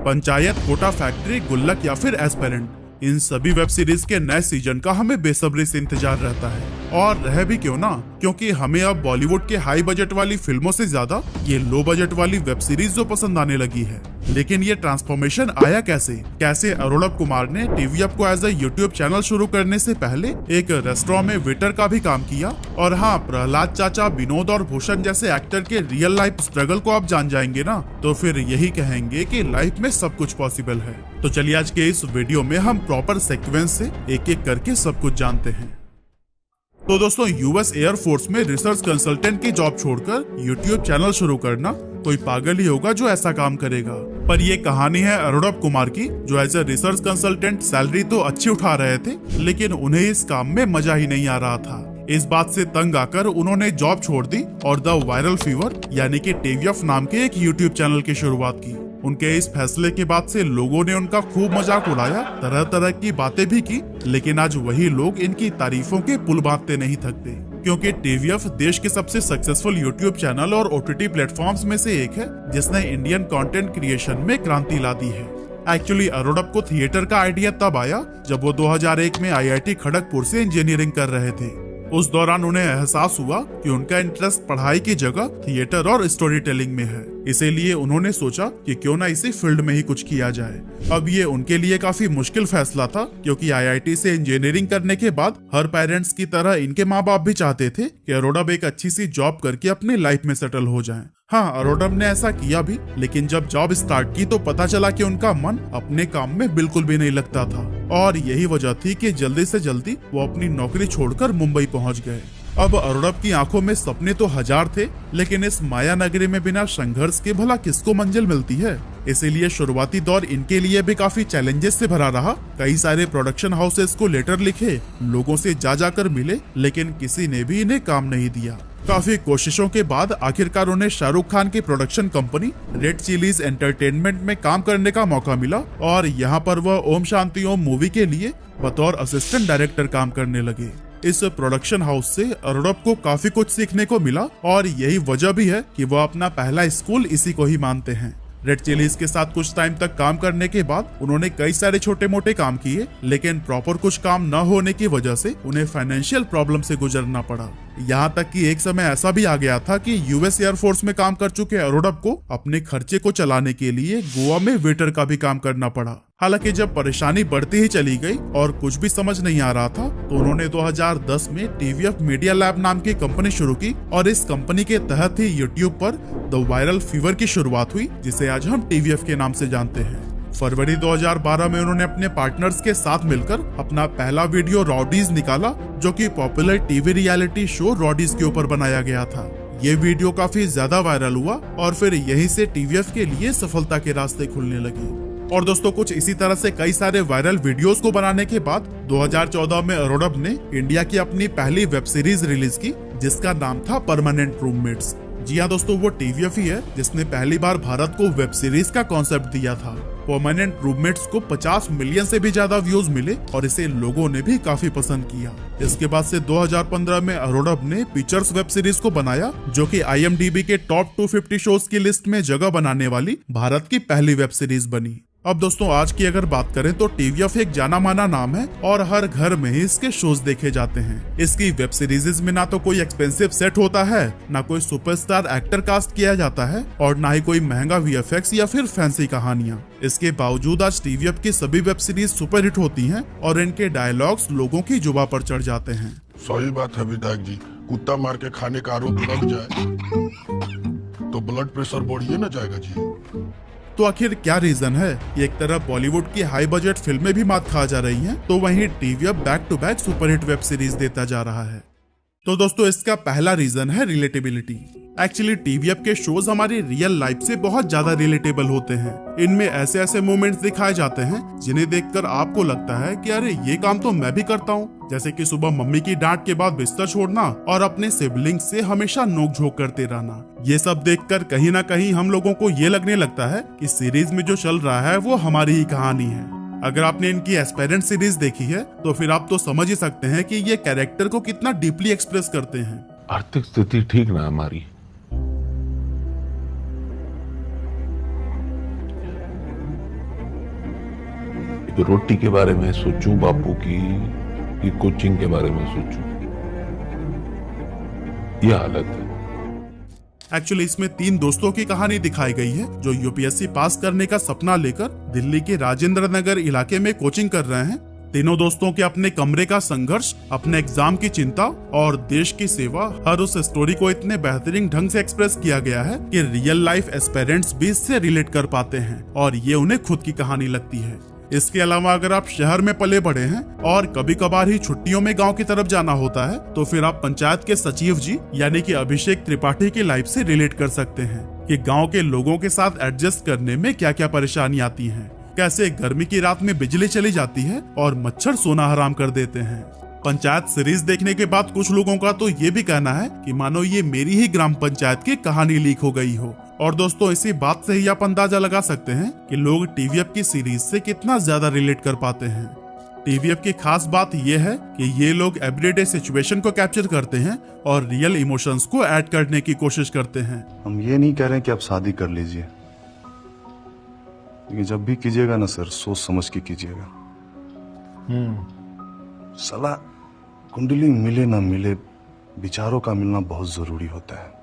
Panchayat, Kota factory, गुल्लक या फिर एस्पेरेंट, इन सभी वेब सीरीज के नए सीजन का हमें बेसब्री से इंतजार रहता है। और रह भी क्यों ना, क्योंकि हमें अब बॉलीवुड के हाई बजट वाली फिल्मों से ज्यादा ये लो बजट वाली वेब सीरीज जो पसंद आने लगी है। लेकिन ये ट्रांसफॉर्मेशन आया कैसे अरोड़प कुमार ने टीवीएफ को एज ए यूट्यूब चैनल शुरू करने से पहले एक रेस्टोरेंट में वेटर का भी काम किया। और हाँ, प्रहलाद चाचा, विनोद और भूषण जैसे एक्टर के रियल लाइफ स्ट्रगल को आप जान जाएंगे ना, तो फिर यही कहेंगे कि लाइफ में सब कुछ पॉसिबल है। तो चलिए आज के इस वीडियो में हम प्रॉपर सीक्वेंस से एक एक करके सब कुछ जानते हैं। तो दोस्तों, यूएस एयरफोर्स में रिसर्च कंसल्टेंट की जॉब छोड़कर यूट्यूब चैनल शुरू करना कोई पागल ही होगा जो ऐसा काम करेगा। पर ये कहानी है अरोड़प कुमार की, जो as a research consultant salary तो अच्छी उठा रहे थे, लेकिन उन्हें इस काम में मजा ही नहीं आ रहा था। इस बात से तंग आकर उन्होंने जॉब छोड़ दी और द वायरल फीवर यानी कि टीवीएफ नाम के एक यूट्यूब चैनल की शुरुआत की। उनके इस फैसले के बाद से लोगों ने उनका खूब मजाक उड़ाया, तरह तरह की बातें भी की, लेकिन आज वही लोग इनकी तारीफों के पुल बांधते नहीं थकते, क्योंकि टीवीएफ देश के सबसे सक्सेसफुल यूट्यूब चैनल और ओटीटी प्लेटफॉर्म्स में से एक है, जिसने इंडियन कंटेंट क्रिएशन में क्रांति ला दी है। एक्चुअली अरोड़प को थिएटर का आइडिया तब आया जब वो 2001 में आईआईटी खड़गपुर से इंजीनियरिंग कर रहे थे। उस दौरान उन्हें एहसास हुआ कि उनका इंटरेस्ट पढ़ाई की जगह थिएटर और स्टोरी टेलिंग में है, इसीलिए उन्होंने सोचा कि क्यों ना इसी फील्ड में ही कुछ किया जाए। अब ये उनके लिए काफी मुश्किल फैसला था, क्योंकि आईआईटी से इंजीनियरिंग करने के बाद हर पेरेंट्स की तरह इनके माँ बाप भी चाहते थे कि अरोड़प एक अच्छी सी जॉब करके अपनी लाइफ में सेटल हो जाएं। हाँ, अरोड़प ने ऐसा किया भी, लेकिन जब जॉब स्टार्ट की तो पता चला कि उनका मन अपने काम में बिल्कुल भी नहीं लगता था। और यही वजह थी कि जल्दी से जल्दी वो अपनी नौकरी छोड़कर मुंबई पहुंच गए। अब अरोड़प की आंखों में सपने तो हजार थे, लेकिन इस माया नगरी में बिना संघर्ष के भला किसको मंजिल मिलती है। इसीलिए शुरुआती दौर इनके लिए भी काफी चैलेंजेस से भरा रहा। कई सारे प्रोडक्शन हाउसेस को लेटर लिखे, लोगों से जा जाकर मिले, लेकिन किसी ने भी इन्हें काम नहीं दिया। काफी कोशिशों के बाद आखिरकार उन्हें शाहरुख खान की production company red chillies entertainment में काम करने का मौका मिला, और यहाँ पर वह ओम शांति ओम मूवी के लिए बतौर असिस्टेंट डायरेक्टर काम करने लगे। इस प्रोडक्शन हाउस से अरोड़प को काफी कुछ सीखने को मिला, और यही वजह भी है कि वह अपना पहला स्कूल इसी को ही मानते हैं। रेड चिलीज के साथ कुछ टाइम तक काम करने के बाद उन्होंने कई सारे छोटे मोटे काम किए, लेकिन प्रॉपर कुछ काम न होने की वजह से उन्हें फाइनेंशियल प्रॉब्लम से गुजरना पड़ा। यहाँ तक कि एक समय ऐसा भी आ गया था कि यूएस एयरफोर्स में काम कर चुके अरोड़प को अपने खर्चे को चलाने के लिए गोवा में वेटर का भी काम करना पड़ा। हालांकि जब परेशानी बढ़ती ही चली गई और कुछ भी समझ नहीं आ रहा था, तो उन्होंने 2010 में टीवीएफ मीडिया लैब नाम की कंपनी शुरू की, और इस कंपनी के तहत ही यूट्यूब पर द वायरल फीवर की शुरुआत हुई, जिसे आज हम टीवीएफ के नाम से जानते हैं। फरवरी 2012 में उन्होंने अपने पार्टनर्स के साथ मिलकर अपना पहला वीडियो रॉडीज निकाला, जो कि पॉपुलर टीवी रियलिटी शो रॉडीज के ऊपर बनाया गया था। ये वीडियो काफी ज्यादा वायरल हुआ, और फिर यहीं से टीवीएफ के लिए सफलता के रास्ते खुलने लगे। और दोस्तों, कुछ इसी तरह से कई सारे वायरल वीडियोस को बनाने के बाद 2014 में अरोड़प ने इंडिया की अपनी पहली वेब सीरीज रिलीज की, जिसका नाम था परमानेंट रूममेट्स। जी हाँ दोस्तों, वो टीवीएफ ही है जिसने पहली बार भारत को वेब सीरीज का कॉन्सेप्ट दिया था। परमानेंट रूममेट्स को 50 मिलियन से भी ज्यादा व्यूज मिले, और इसे लोगों ने भी काफी पसंद किया। इसके बाद से 2015 में अरोड़प ने पिक्चर्स वेब सीरीज को बनाया, जो कि IMDb के टॉप 250 शोज की लिस्ट में जगह बनाने वाली भारत की पहली वेब सीरीज बनी। अब दोस्तों, आज की अगर बात करें तो टीवीएफ एक जाना माना नाम है, और हर घर में ही इसके शोज देखे जाते हैं। इसकी वेब सीरीज में ना तो कोई एक्सपेंसिव सेट होता है, ना कोई सुपरस्टार एक्टर कास्ट किया जाता है, और ना ही कोई महंगा VFX या फिर फैंसी कहानियां। इसके बावजूद आज टीवीएफ की सभी वेब सीरीज सुपरहिट होती हैं, और इनके डायलॉग्स लोगों की जुबान पर चढ़ जाते हैं। सही बात है विधायक जी, कुत्ता मार के खाने का आरोप लग जाए तो ब्लड प्रेशर बढ़िए न जाएगा जी। तो आखिर क्या रीजन है? एक तरफ बॉलीवुड की हाई बजट फिल्में भी मात खा जा रही हैं, तो वहीं TVF back to back superhit web series देता जा रहा है। तो दोस्तों, इसका पहला रीजन है रिलेटेबिलिटी। एक्चुअली टीवीएफ के शोज हमारी रियल लाइफ से बहुत ज्यादा रिलेटेबल होते हैं। इनमें ऐसे ऐसे मोमेंट्स दिखाए जाते हैं जिन्हें देखकर आपको लगता है कि अरे ये काम तो मैं भी करता हूँ। जैसे कि सुबह मम्मी की डांट के बाद बिस्तर छोड़ना और अपने सिबलिंग्स से हमेशा नोक-झोंक करते रहना। ये सब देखकर कहीं ना कहीं हम लोगों को ये लगने लगता है कि सीरीज में जो चल रहा है वो हमारी ही कहानी है। अगर आपने इनकी एस्पेरेंट सीरीज देखी है तो फिर आप तो समझ ही सकते हैं कि ये कैरेक्टर को कितना डीपली एक्सप्रेस करते हैं। आर्थिक स्थिति ठीक ना हमारी, रोटी के बारे में सोचूं बापू की कि कोचिंग के बारे में सोचूं, यह हालत है। एक्चुअली इसमें 3 दोस्तों की कहानी दिखाई गई है जो यूपीएससी पास करने का सपना लेकर दिल्ली के राजेंद्र नगर इलाके में कोचिंग कर रहे हैं। तीनों दोस्तों के अपने कमरे का संघर्ष, अपने एग्जाम की चिंता और देश की सेवा, हर उस स्टोरी को इतने बेहतरीन ढंग से एक्सप्रेस किया गया है कि रियल लाइफ एस्पिरेंट्स भी इससे रिलेट कर पाते हैं और ये उन्हें खुद की कहानी लगती है। इसके अलावा अगर आप शहर में पले बड़े हैं और कभी कभार ही छुट्टियों में गांव की तरफ जाना होता है तो फिर आप पंचायत के सचिव जी यानी कि अभिषेक त्रिपाठी की लाइफ से रिलेट कर सकते हैं कि गांव के लोगों के साथ एडजस्ट करने में क्या क्या परेशानी आती हैं, कैसे गर्मी की रात में बिजली चली जाती है और मच्छर सोना हराम कर देते हैं। पंचायत सीरीज देखने के बाद कुछ लोगों का तो ये भी कहना है कि मानो ये मेरी ही ग्राम पंचायत की कहानी लीक हो गई हो। और दोस्तों इसी बात से ही आप अंदाजा लगा सकते हैं कि लोग टीवीएफ की सीरीज से कितना ज्यादा रिलेट कर पाते हैं। टीवीएफ की खास बात यह है कि ये लोग एवरीडे सिचुएशन को कैप्चर करते हैं और रियल इमोशंस को ऐड करने की कोशिश करते हैं। हम ये नहीं कह रहे कि आप शादी कर लीजिए, लेकिन जब भी कीजिएगा ना सर, सोच समझ के कीजिएगा। सलाह कुंडली मिले ना मिले, विचारों का मिलना बहुत जरूरी होता है।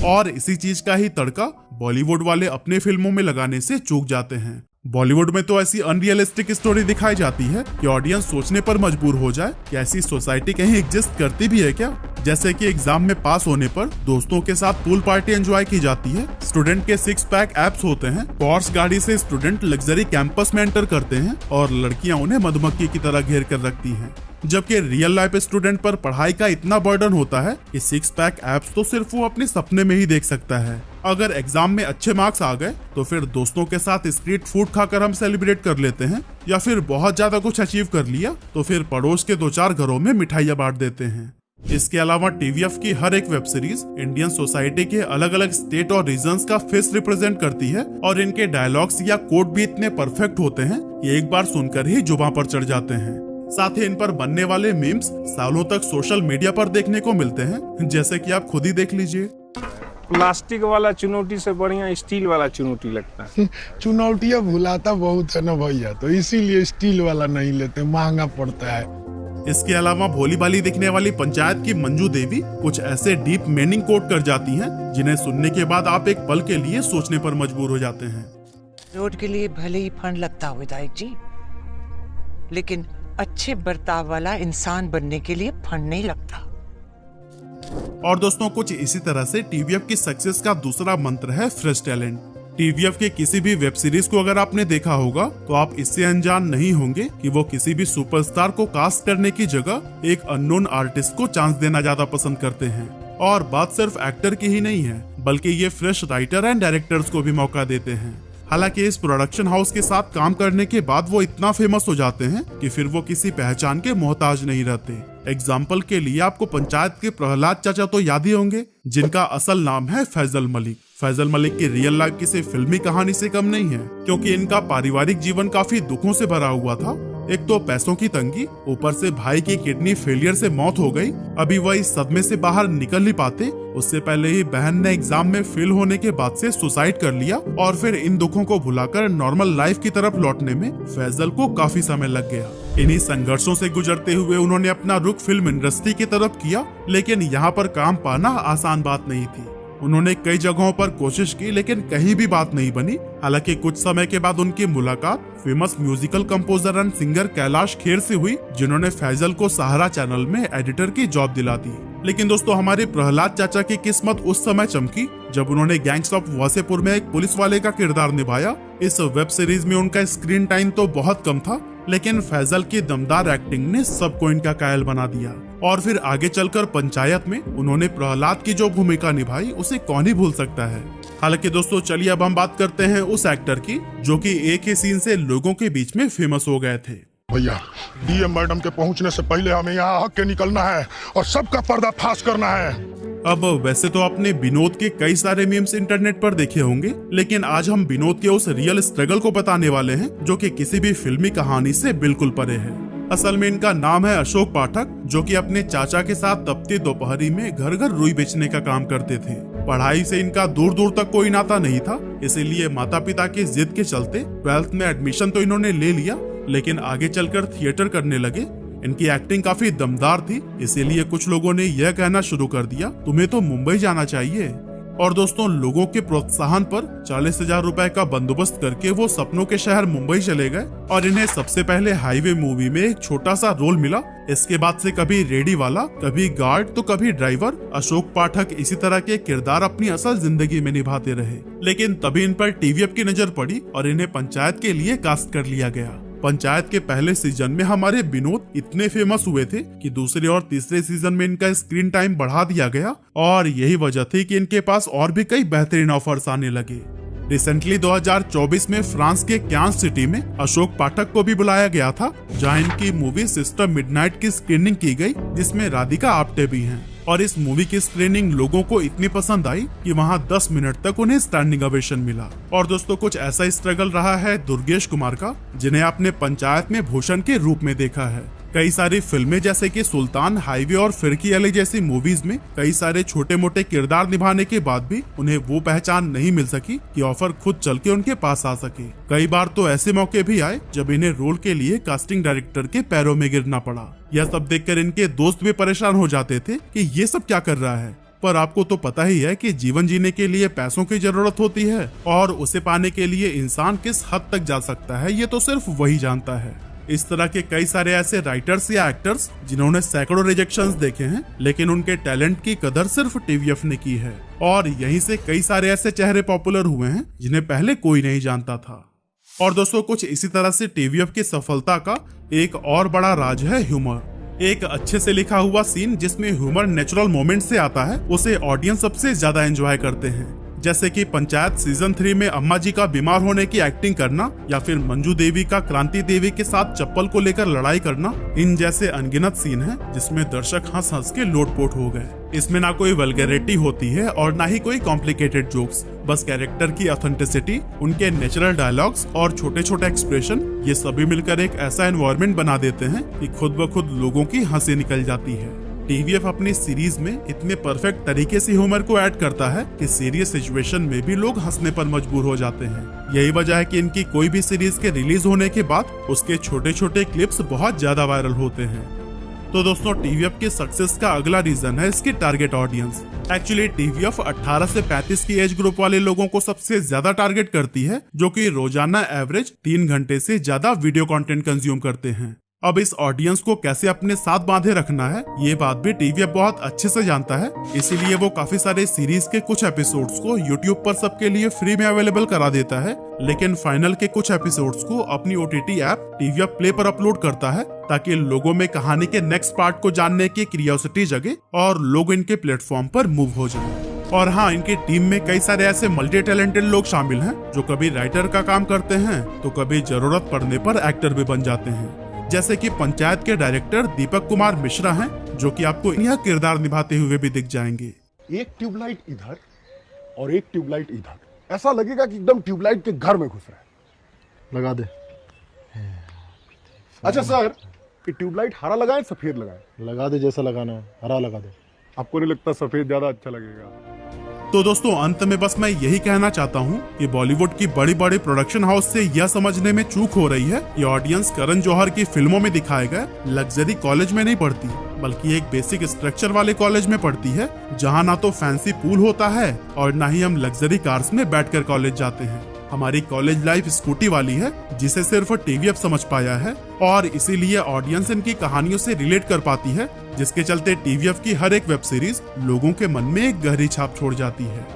और इसी चीज का ही तड़का बॉलीवुड वाले अपने फिल्मों में लगाने से चूक जाते हैं। बॉलीवुड में तो ऐसी अनरियलिस्टिक स्टोरी दिखाई जाती है कि ऑडियंस सोचने पर मजबूर हो जाए कि ऐसी सोसाइटी कहीं एग्जिस्ट करती भी है क्या। जैसे कि एग्जाम में पास होने पर दोस्तों के साथ पूल पार्टी एंजॉय की जाती है, स्टूडेंट के 6 पैक एप्स होते हैं, पोर्श गाड़ी से स्टूडेंट लग्जरी कैंपस में एंटर करते हैं और लड़कियां उन्हें मधुमक्खी की तरह घेर कर रखती हैं। जबकि रियल लाइफ स्टूडेंट पर पढ़ाई का इतना बर्डन होता है कि 6 पैक एप्स तो सिर्फ वो अपने सपने में ही देख सकता है। अगर एग्जाम में अच्छे मार्क्स आ गए तो फिर दोस्तों के साथ स्ट्रीट फूड खाकर हम सेलिब्रेट कर लेते हैं, या फिर बहुत ज्यादा कुछ अचीव कर लिया तो फिर पड़ोस के 2-4 घरों में मिठाइयां बांट देते हैं। इसके अलावा टीवीएफ की हर एक वेब सीरीज इंडियन सोसाइटी के अलग अलग स्टेट और रीजन्स का फेस रिप्रेजेंट करती है और इनके डायलॉग्स या कोड भी इतने परफेक्ट होते हैं कि एक बार सुनकर ही जुबान पर चढ़ जाते हैं। साथ ही इन पर बनने वाले मीम्स सालों तक सोशल मीडिया पर देखने को मिलते हैं, जैसे कि आप खुद ही देख लीजिए। प्लास्टिक वाला चुनौती से बढ़िया स्टील वाला चुनौती लगता है। चुनौतियाँ भुलाता बहुत है ना भैया, तो इसीलिए स्टील वाला नहीं लेते, महंगा पड़ता है। इसके अलावा भोली भाली दिखने वाली पंचायत की मंजू देवी कुछ ऐसे डीप मीनिंग कोट कर जाती हैं जिन्हें सुनने के बाद आप एक पल के लिए सोचने पर मजबूर हो जाते हैं। रोड के लिए भले ही फंड लगता हो विधायक जी, लेकिन अच्छे बर्ताव वाला इंसान बनने के लिए फंड नहीं लगता। और दोस्तों कुछ इसी तरह से टीवीएफ की सक्सेस का दूसरा मंत्र है फ्रेश टैलेंट। टीवीएफ के किसी भी वेब सीरीज को अगर आपने देखा होगा तो आप इससे अनजान नहीं होंगे कि वो किसी भी सुपरस्टार को कास्ट करने की जगह एक अननोन आर्टिस्ट को चांस देना ज्यादा पसंद करते हैं। और बात सिर्फ एक्टर की ही नहीं है, बल्कि ये फ्रेश राइटर एंड डायरेक्टर्स को भी मौका देते हैं। हालांकि इस प्रोडक्शन हाउस के साथ काम करने के बाद वो इतना फेमस हो जाते हैं कि फिर वो किसी पहचान के मोहताज नहीं रहते। एग्जाम्पल के लिए आपको पंचायत के प्रहलाद चाचा तो याद ही होंगे, जिनका असल नाम है फैजल मलिक। फैजल मलिक की रियल लाइफ किसी फिल्मी कहानी से कम नहीं है, क्योंकि इनका पारिवारिक जीवन काफी दुखों से भरा हुआ था। एक तो पैसों की तंगी, ऊपर से भाई की किडनी फेलियर से मौत हो गई। अभी वह इस सदमे से बाहर निकल नहीं पाते, उससे पहले ही बहन ने एग्जाम में फेल होने के बाद से सुसाइड कर लिया और फिर इन दुखों को भुलाकर नॉर्मल लाइफ की तरफ लौटने में फैजल को काफी समय लग गया। इन्हीं संघर्षों से गुजरते हुए उन्होंने अपना रुख फिल्म इंडस्ट्री की तरफ किया, लेकिन यहाँ पर काम पाना आसान बात नहीं थी। उन्होंने कई जगहों पर कोशिश की, लेकिन कहीं भी बात नहीं बनी। हालांकि कुछ समय के बाद उनकी मुलाकात famous musical composer and singer Kailash Kher से हुई, जिन्होंने फैजल को सहारा चैनल में एडिटर की जॉब दिला दी। लेकिन दोस्तों हमारे प्रहलाद चाचा की किस्मत उस समय चमकी जब उन्होंने गैंग्स ऑफ वासेपुर में एक पुलिस वाले का किरदार निभाया। इस वेब सीरीज में उनका स्क्रीन टाइम तो बहुत कम था, लेकिन फैजल की दमदार एक्टिंग ने सबको इनका कायल बना दिया। और फिर आगे चलकर पंचायत में उन्होंने प्रहलाद की जो भूमिका निभाई उसे कौन ही भूल सकता है। हालांकि दोस्तों चलिए अब हम बात करते हैं उस एक्टर की जो कि एक ही सीन से लोगों के बीच में फेमस हो गए थे। भैया डीएम मैडम के पहुंचने से पहले हमें यहाँ हक के निकलना है और सबका पर्दाफाश करना है। अब वैसे तो आपने विनोद के कई सारे मीम्स इंटरनेट पर देखे होंगे, लेकिन आज हम विनोद के उस रियल स्ट्रगल को बताने वाले हैं जो कि किसी भी फिल्मी कहानी से बिल्कुल परे है। असल में इनका नाम है अशोक पाठक, जो कि अपने चाचा के साथ तपती दोपहरी में घर घर रुई बेचने का काम करते थे। पढ़ाई से इनका दूर दूर तक कोई नाता नहीं था, इसीलिए माता पिता की जिद के चलते 12th में एडमिशन तो इन्होंने ले लिया, लेकिन आगे चलकर थिएटर करने लगे। इनकी एक्टिंग काफी दमदार थी, इसीलिए कुछ लोगों ने यह कहना शुरू कर दिया, तुम्हें तो मुंबई जाना चाहिए। और दोस्तों, लोगों के प्रोत्साहन पर 40,000 रुपए का बंदोबस्त करके वो सपनों के शहर मुंबई चले गए और इन्हें सबसे पहले हाईवे मूवी में एक छोटा सा रोल मिला। इसके बाद से कभी रेडी वाला, कभी गार्ड तो कभी ड्राइवर, अशोक पाठक इसी तरह के किरदार अपनी असल जिंदगी में निभाते रहे। लेकिन तभी इन पर टीवीएफ की नजर पड़ी और इन्हें पंचायत के लिए कास्ट कर लिया गया। पंचायत के पहले सीजन में हमारे विनोद इतने फेमस हुए थे कि दूसरे और तीसरे सीजन में इनका स्क्रीन टाइम बढ़ा दिया गया और यही वजह थी कि इनके पास और भी कई बेहतरीन ऑफर्स आने लगे। रिसेंटली 2024 में फ्रांस के कैन सिटी में अशोक पाठक को भी बुलाया गया था, जहां इनकी मूवी सिस्टर मिडनाइट की स्क्रीनिंग की गई, जिसमें राधिका आप्टे भी हैं। और इस मूवी की स्क्रीनिंग लोगों को इतनी पसंद आई कि वहां 10 मिनट तक उन्हें स्टैंडिंग ओवेशन मिला। और दोस्तों, कुछ ऐसा स्ट्रगल रहा है दुर्गेश कुमार का, जिन्हें आपने पंचायत में भूषण के रूप में देखा है। कई सारी फिल्में जैसे कि सुल्तान, हाईवे और फिरकी अली जैसी मूवीज में कई सारे छोटे मोटे किरदार निभाने के बाद भी उन्हें वो पहचान नहीं मिल सकी कि ऑफर खुद चल के उनके पास आ सके। कई बार तो ऐसे मौके भी आए जब इन्हें रोल के लिए कास्टिंग डायरेक्टर के पैरों में गिरना पड़ा। यह सब देखकर इनके दोस्त भी परेशान हो जाते थे कि ये सब क्या कर रहा है। पर आपको तो पता ही है कि जीवन जीने के लिए पैसों की जरूरत होती है और उसे पाने के लिए इंसान किस हद तक जा सकता है, ये तो सिर्फ वही जानता है। इस तरह के कई सारे ऐसे राइटर्स या एक्टर्स जिन्होंने सैकड़ों रिजेक्शंस देखे हैं, लेकिन उनके टैलेंट की कदर सिर्फ टीवीएफ ने की है। और यहीं से कई सारे ऐसे चेहरे पॉपुलर हुए हैं जिन्हें पहले कोई नहीं जानता था। और दोस्तों, कुछ इसी तरह से टीवीएफ की सफलता का एक और बड़ा राज है ह्यूमर। एक अच्छे से लिखा हुआ सीन जिसमें ह्यूमर नेचुरल मोमेंट से आता है, उसे ऑडियंस सबसे ज्यादा एंजॉय करते हैं। जैसे कि पंचायत सीजन 3 में अम्मा जी का बीमार होने की एक्टिंग करना, या फिर मंजू देवी का क्रांति देवी के साथ चप्पल को लेकर लड़ाई करना। इन जैसे अनगिनत सीन हैं जिसमें दर्शक हंस हंस के लोटपोट हो गए। इसमें ना कोई वल्गैरिटी होती है और ना ही कोई कॉम्प्लिकेटेड जोक्स, बस कैरेक्टर की ऑथेंटिसिटी, उनके नेचुरल डायलॉग्स और छोटे छोटे एक्सप्रेशन, ये सभी मिलकर एक ऐसा एनवायरनमेंट बना देते हैं कि खुद ब खुद लोगों की हंसी निकल जाती है। टीवीएफ अपनी सीरीज में इतने परफेक्ट तरीके से ह्यूमर को ऐड करता है कि सीरियस सिचुएशन में भी लोग हंसने पर मजबूर हो जाते हैं। यही वजह है कि इनकी कोई भी सीरीज के रिलीज होने के बाद उसके छोटे छोटे क्लिप्स बहुत ज्यादा वायरल होते हैं। तो दोस्तों, टीवीएफ के सक्सेस का अगला रीजन है इसकी टारगेट ऑडियंस। एक्चुअली टीवीएफ 18 से 35 की एज ग्रुप वाले लोगों को सबसे ज्यादा टारगेट करती है, जो कि रोजाना एवरेज 3 घंटे से ज्यादा वीडियो कंटेंट कंज्यूम करते हैं। अब इस ऑडियंस को कैसे अपने साथ बांधे रखना है, ये बात भी टीवीएफ बहुत अच्छे से जानता है। इसीलिए वो काफी सारे सीरीज के कुछ एपिसोड्स को यूट्यूब पर सबके लिए फ्री में अवेलेबल करा देता है, लेकिन फाइनल के कुछ एपिसोड्स को अपनी ओटीटी ऐप टीवीएफ प्ले पर अपलोड करता है, ताकि लोगों में कहानी के नेक्स्ट पार्ट को जानने की क्यूरियोसिटी जगे और लोग इनके प्लेटफॉर्म पर मूव हो जाए। और हाँ, इनकी टीम में कई सारे ऐसे मल्टी टैलेंटेड लोग शामिल हैं जो कभी राइटर का काम करते हैं तो कभी जरूरत पड़ने पर एक्टर भी बन जाते हैं। जैसे कि पंचायत के डायरेक्टर दीपक कुमार मिश्रा हैं, जो कि आपको यह किरदार निभाते हुए भी दिख जाएंगे। एक ट्यूबलाइट इधर और एक ट्यूबलाइट इधर, ऐसा लगेगा कि एकदम ट्यूबलाइट के घर में घुस रहा है। लगा दे। अच्छा सर, कि ट्यूबलाइट हरा लगाए सफेद लगाए? लगा दे, जैसा लगाना है, हरा लगा दे। आपको नहीं लगता सफेद ज्यादा अच्छा लगेगा? तो दोस्तों, अंत में बस मैं यही कहना चाहता हूँ कि बॉलीवुड की बड़ी बड़ी प्रोडक्शन हाउस से यह समझने में चूक हो रही है कि ऑडियंस करण जौहर की फिल्मों में दिखाए गए लग्जरी कॉलेज में नहीं पढ़ती, बल्कि एक बेसिक स्ट्रक्चर वाले कॉलेज में पढ़ती है, जहाँ ना तो फैंसी पूल होता है और ना ही हम लग्जरी कार्स में बैठकर कॉलेज जाते हैं। हमारी कॉलेज लाइफ स्कूटी वाली है, जिसे सिर्फ टीवीएफ समझ पाया है, और इसीलिए ऑडियंस इनकी कहानियों से रिलेट कर पाती है, जिसके चलते टीवीएफ की हर एक वेब सीरीज लोगों के मन में एक गहरी छाप छोड़ जाती है।